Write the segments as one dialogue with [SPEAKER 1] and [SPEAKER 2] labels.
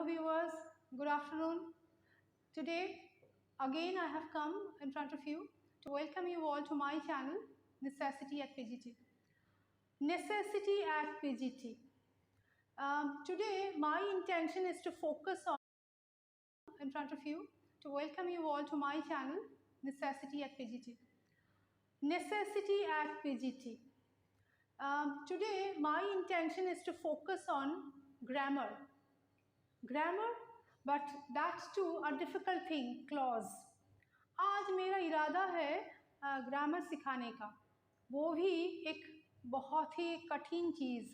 [SPEAKER 1] viewers, good afternoon. Today again I have come in front of you to welcome you all to my channel Necessity at PGT. Necessity at PGT. Today my intention is to focus on in front of you to welcome you all to my channel Necessity at PGT. Necessity at PGT. Today my intention is to focus on grammar, but that's too a difficult thing, clause. आज मेरा इरादा है grammar सिखाने का, वो भी एक बहुत ही कठिन चीज़,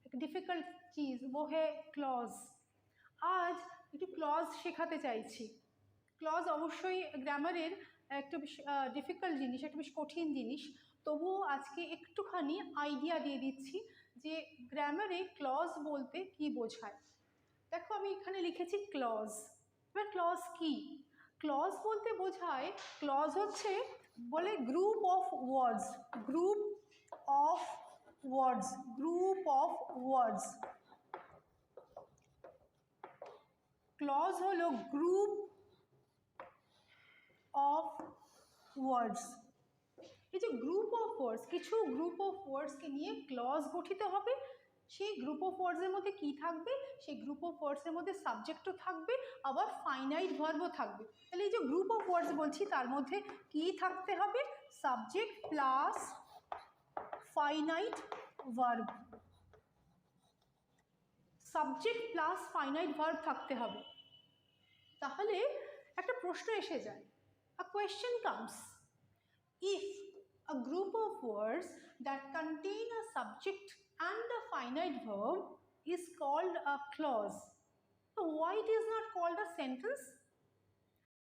[SPEAKER 1] एक डिफ़िकल्ट चीज़, वो है क्लॉज। आज একটু ক্লজ শেখাতে চাইছি। ক্লজ অবশ্যই গ্রামারের একটা বেশ ডিফিকাল্ট জিনিস, একটা বেশ কঠিন জিনিস, তবুও আজকে একটুখানি আইডিয়া দিয়ে দিচ্ছি যে গ্রামারে ক্লজ বলতে কি বোঝায়। দেখো আমি এখানে লিখেছি ক্লজ। এবার ক্লজ কি? ক্লজ বলতে বোঝায়, ক্লজ হচ্ছে বলে group of words, group of words, group of words. Clause হলো গ্রুপ অফ ওয়ার্ডস। এই যে গ্রুপ অফ ওয়ার্ডস, কিছু গ্রুপ অফ ওয়ার্ডসকে নিয়ে ক্লজ গঠিত হবে। সেই গ্রুপ অফ ওয়ার্ডসের মধ্যে কী থাকবে? সেই গ্রুপ অফ ওয়ার্ডসের মধ্যে সাবজেক্টও থাকবে, আবার ফাইনাইট ভার্বও থাকবে। তাহলে এই যে গ্রুপ অফ ওয়ার্ডস বলছি, তার মধ্যে কী থাকতে হবে? Subject plus finite verb, subject plus finite verb থাকতে হবে। তাহলে একটা প্রশ্ন এসে যায়, a question comes, if a group of words that contain a subject and a finite verb is called a clause, so why it is not called a sentence?